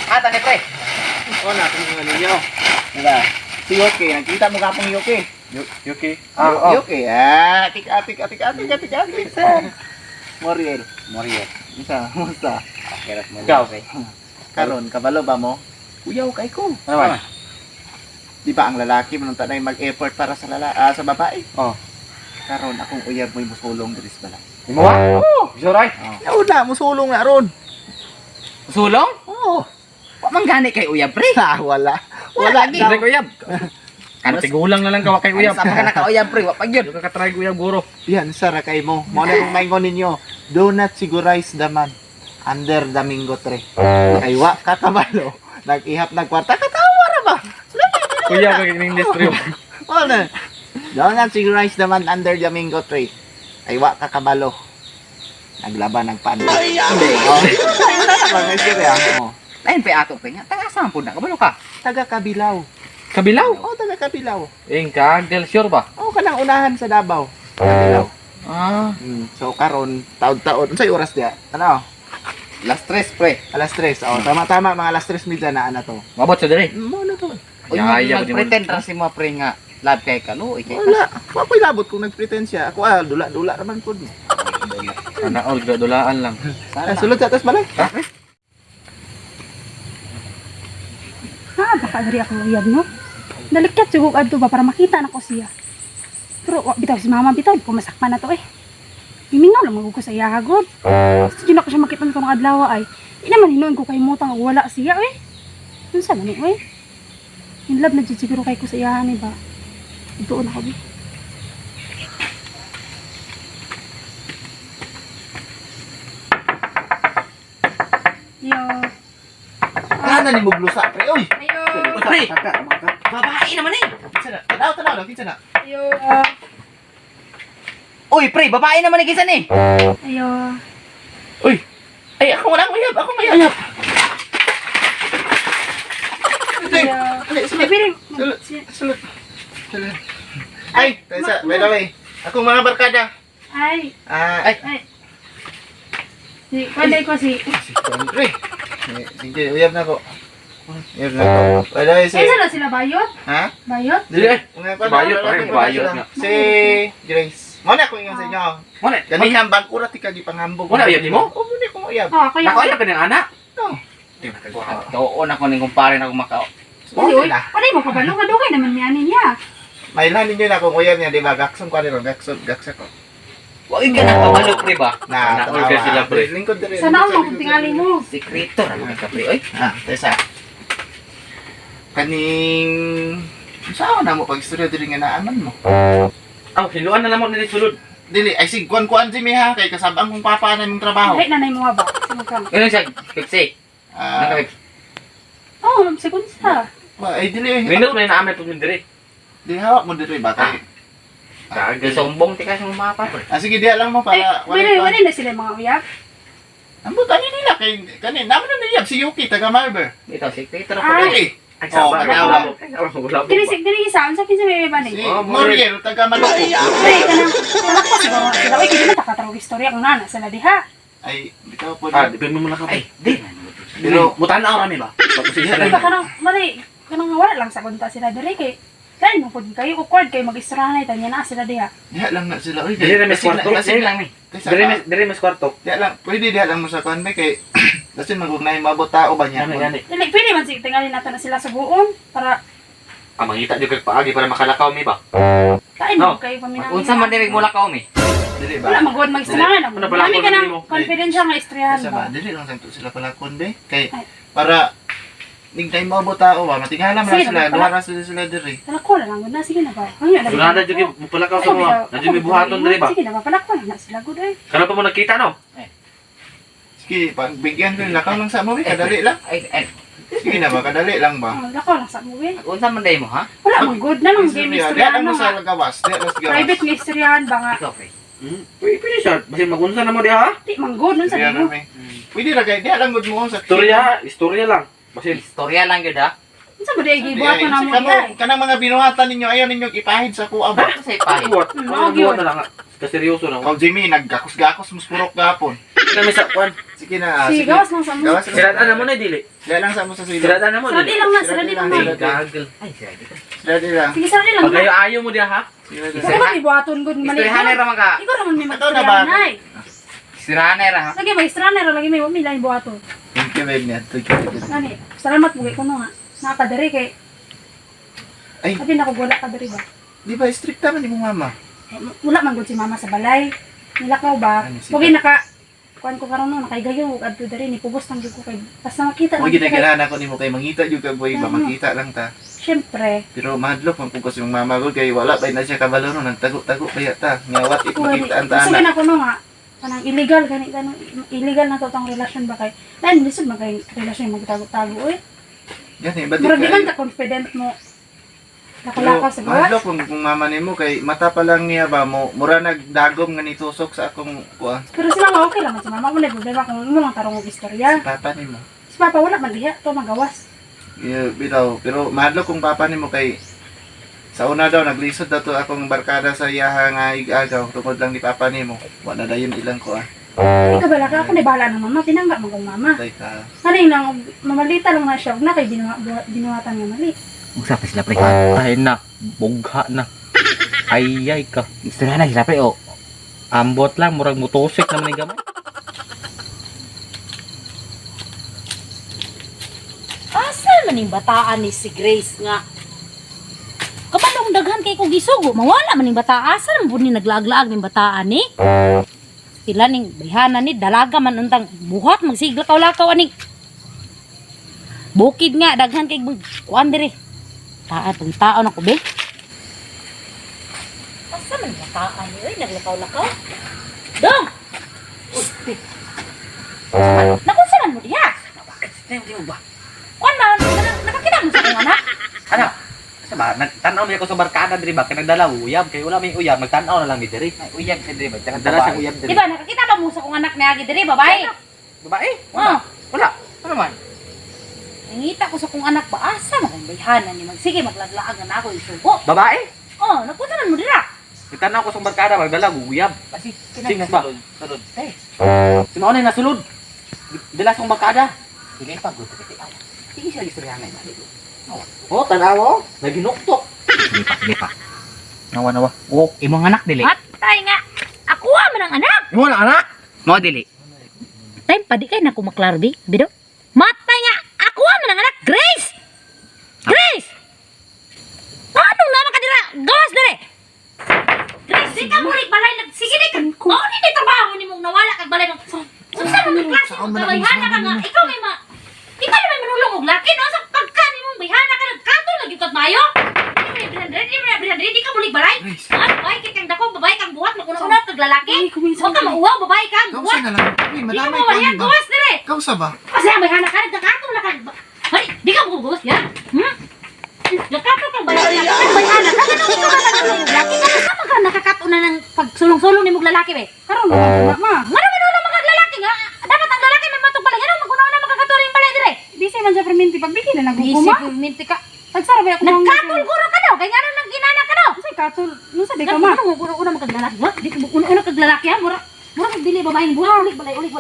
Ata ni pre. Oh, natin yung ano nyo. Diba? Si Yoki, nakita mo kapong Yoki. Yuki. Yoki, atik. Moriel. Isa, musta? Kirat mo. Ikaw. Karon, kabalo ba mo? Uyaw kay ko. Ano? Di ba ang lalaki manunta na mag-effort para sa sa babae? Oh. Karon, akong uyab mo'y musulong diris bala. Imo wa? Oo. Suray. Una, musulong na ron. Sulong? Oo. Wa man gani kay uyab pre. Wala. Wala di daw. kay uyab. Kan tigulang na lang ka wa kay uyab. Sa Sa ka naka uyab pre, wa pa gyud ka try uyab guro. Yan, sara kay mo. Mo na kung maingon ninyo. Do not sigurize the man under Domingo tree. Ay, wa kakabalo. Nag-ihap ng kwarta. Katawa na ba? Kuya ka ning industry. Ano? Do not sigurize the man under Domingo tree. Ay, wa kakabalo. Naglaban ng pan. Ay, hindi. Mga istorya. Lain pa ato pre nga. Taga saan pud na kabalo ka? Taga Kabilaw. Kabilaw. Taga Kabilaw. Ingka del sure ba? Kanang unahan sa Davao. Kabilaw. Ah, So, karon taon-taon. Unsay oras diya? Ano? last stress pre. Alas 3. Tama-tama, mga alas 3 midya na to. Mabot sa dire. Mo na to. Uy, mag-pretend ra si mo pre nga. Love kay ka no, ikay. Wala. Wa ko'y labot kung nag-pretend siya. Ako dula-dula naman po. Ana all dulaan lang. Sulod sa atas balay. Baka dari ako uyab no. Nalikat siguro adto ba para makita na ko siya. Pero bitaw si mama bitaw ko masakpan na to eh. Himingaw lang magugos sa iya hagod. Sige na ko siya makita nito ng adlaw ay. Di naman hinuon ko kay mutang wala siya eh. Unsa man eh. In love na jud siguro kay ko sa iya ni ba. Doon ako bi. Yo. Ana ni mo blusa pre. Uy. Ayo. Pre. Babae naman eh. Kinsa na? Tanaw, kinsa na? Ayo. Uy, pre, babae naman ni kisan eh. Ayo. Uy. Ay, ako wala uyab. Ako may uyab. Ayo. Sabi Sulod. Ay, Tessa, by the way. Akong mga barkada. Ay. Ay. Si, panday ko si. Pre. Sige, uyab na ko. Uyab na ko. By the way, Ay, saan na sila bayot? Ha? Bayot? Dili. Bayot, pare, bayot nga. Si Grace. Mo na ko ingon sa inyo. Mo na. Ganihang bag-urat ka di pangambog. Wala uyab nimo? Oo, hindi ko uyab. Kaya. Nako ka ng anak. No. Di na kagwa. Doon ako ning kumpare na kumakaw. Uy, panday mo kabalo ka dugay naman niyanin niya. May lanin niyo na kung uyab niya, di ba? Gaksong ko rin, gaksa ko. Wa ka na kabalo pre ba? Na, Order sila pre. Lingkod din. Sana ako magtingali mo. Sekreto ra ka pre. Oy. Tessa. Kaning... Saan na mo pag-istorya diri nga naaman mo? Aw, hiluan na lamang nila sulod. Dili, ay sigkuan-kuan si Miha, kay kasabang kong papa na yung trabaho. Ay, nanay mo nga ba? Sino ka? Ano siya? Fixi. Oo, segun sa. Ay, dili. Minut na naamay pud min dire. Dili, hawak mo diri ba? Kagay sombong ti ka sa mga pre. Sige, diya lang mo Ay, para... wala na sila mga uyak. Ang buta nila, kay kanin. Naman na niyab, si Yuki, taga Marber. Ito sekreto ra Ay. pre. Ay, magawa. Kinisig diri sa unsa kinsa may ba Si ni? Moriel, taga Maluco. Ay, kanang ko siguro sila. Uy, kini man takataro istorya kung nana sila diha. Ay, bitaw po. depende mo na ka. Ay, di. Pero mutan na rami ba? Tapos isa Ito kanang mali, kanang wala lang sa kunta sila diri kay lain mo pud kayo awkward kay mag-istorya na tanya na sila diha. Diya lang na sila. Uy, Dire mes kwarto. Dire lang ni. Dire mes kwarto. Diya lang, pwede diya lang mo sa kuan ba kay... Kasi mag-ugnay mabot tao ba niya? Gani. Dili pili man sig tingali nato na sila sa buon para Mangita jud kag paagi para makalakaw mi ba? kain mo kayo paminaw. Unsa man dire mo lakaw mi? Dili Wala ba? magod mag-istorya na. Ano pala Kami ako ka nimo? ng confidential nga istoryahan Sa ba. ba? Dili lang sa sila pala kuan ba? Kay Ay. para nigtay mabot tao ba? Matingala man Sige, sila, pala. duha ra sila diri. Tala ko lang gud na sige na ba. Ano na. Wala na jud mo palakaw sa mga. Nadyo mi buhaton dire ba? Sige na ba palakpan na sila gud eh. Kana pa mo nakita no? Sige, pagbigyan ko lakaw lang sa mo, kadali lang. Ay, Sige na ba, kadali lang ba? Oh, lakaw lang sa movie. unsa man day mo ha? Wala magod na lang game Diya istoryahan lang mo nga. sa gawas, diya lang sa gawas. Private nga istoryahan ba nga. Ikaw pre. Pwede siya. Basta magunsa na mo di ha? Di manggod nun sa Diya mo. lang eh. Pwede ra kay diya lang gud mo sa Istorya lang. Basta Istorya lang yun ha. Unsa ba day gibuhat na mo iya? Kanang mga binuhatan ninyo, ayaw ninyo ipahid sa kuha ba? Sa ipahid. Buhat na lang. Kaseryoso lang. Kung Jimmy, naggakos-gakos, muspurok gapon. Kami sa kwan. Sige na, Si gawas lang sa mo. Gawas Siratan na mo na dili. Dila lang sa mo sa silid. Siratan na mo Saradi dili. lang na, saradi lang na. Gagel. Ay, siradi ka. Silid lang. Sige, saradi lang Pag na. kayo ayaw mo diya ha? Silid Ikaw lang. ba gibuhaton gud mali? Istoryahanay ra man ka. Ikaw naman may Ito na ba? magtoryahanay. Sirahanay ra ha? Lagi may straner lagi may wala yung buhaton. Thank you, babe niya. Thank you. Ani, salamat mo ko no nga. Nakadiri kay Ay. Abi na ko wala ka diri ba? Di ba, strict naman ni mong mama? Wala man gud si mama sa balay. Nilakaw ba? Ano siya? Pugay naka kuan ko karon no nakaigayo adto diri ni pubos tang gyud ko kay pas nakita Huwag ginaganahan ako ni mo kay mangita yung kaboy ba, makita lang ta. Syempre. Pero mahadlok, magpugos yung mama ko kay wala pa na siya kabalo no, nagtago-tago kaya ta. Ngawat it makita ang Sige taana. na ko no nga. Kanang illegal gani illegal na to tang relasyon ba kay. Lain lisod man kay relasyon magtago-tago eh. Yan eh, ba't Murag di man kayo? ka confident mo. Pero Nakalakaw sa gawas. mahadlok kung mama ni mo kay mata pa lang niya ba mo, mura nagdagom nga nitusok sa akong kuha. Pero sila nga okay lang man sa mama ko na problema kung mo lang tarong og istorya. Papa ni mo. Si papa wala man diha to magawas. Bitaw, pero mahadlok kung papa ni mo kay sa una daw naglisod daw to akong barkada sa iyaha nga igagaw tungod lang ni papa ni mo. Wala na dayon ilang kuha. Ikaw bala ka ako na bahala ng mama tinangga mo kong mama. Tay ka. Kanay lang mamalita lang na siya ug na kay binuhatan nga mali. Usap sila pre. Patay na. Bugha na. Ayay ka. Istorya na sila pre o. Ambot lang. Murag mutosik naman yung gamay. Asa man yung bataan ni si Grace nga? Kabalong daghan kay ko gisugo, mawala man yung bata. Asa man po ni naglaag-laag ng bataan ni? Sila ning bayhana ni, dalaga man untang buhat, magsiglakaw-lakaw aning. Bukid nga, daghan kay kuan dire. Taatong taon ako be. Asa man yung bataan ni? Uy, naglakaw-lakaw. Dong! Nakunsa man mo diha? Hindi mo ba? Kuan man, nakakita mo sa kong anak? Ano? Sa ba? Nagtanaw niya ko sa barkada diri ba? Kaya nagdala uyab. Kaya wala may uyab. Nagtanaw na lang ni diri. Ay, uyab sa diri ba? Nagdala sa uyab diri. Diba, nakakita ba mo sa kong anak ni Agi diri, babae? Babae? Oh. Wala. Ano man? Nangita ko sa kong anak ba, asa makang bayhanan ni sige maglaglaag na ako isugo. Babae? Oh, napunta man mo dira. Nagtanaw ko sa barkada. Nagdala uyab. Kasi Kinag- ba? Sulod. Eh. Si Maunay nasulod. Dala sa barkada. Sige pa. Sige siya istoryahan na ibalik. Oh, tanaw. Naginuktok. Sige pa. Nawa. Oh, imong anak dili. Matay nga. Ako man ang anak. Imong anak? Mo dili. Time pa di kay na ko maklaro di, bido. Matay nga. Ako man ang anak, Grace. Grace. Anong naman ka dira? Gawas dire. Grace, di ka mulik balay nag sige di ka. Mao ni di trabaho ni mong nawala kag balay ng. Unsa man ang klase mo bayhana ka nga? Ikaw may ikaw na may manulong og laki no sa pagkan imong bayhana ka nagkato lagi kat mayo. Di ka mulik balay. Babae kay kang dako, babae kang buhat makunat kag lalaki. Huwag ka mauwaw, babae kang Kausa buhat. na lang. Uy, Di ka madamay mo pa yan, ba? gawas dire. Kausa ba? Kasi ang bayhana ka nagkakato na kag. Hay, di ka mo gawas yan. Nagkato kang bayhana ka. Kag bayhana ka ganun ikaw ka manulong og laki. Kasama ka nakakato na ng pagsulong-sulong ni mong lalaki be. Karon wala ma. Ngano manulong magag lalaki nga? Dapat ang lalaki may matong balay. Ano magkunaw na makakato ring balay dire? Busy man sa perminti pagbigay na Busy naguguma. minti ka. Nagsara ba ako ng Nagkatulguro ka daw. Kaya ngano nang ginana ka daw? Say katul, no sa di ka ma. Ano mo una magaglalaki? What? Di ka una kaglalaki ha? Mura kag dili babaeng buhay ulit balay ulit.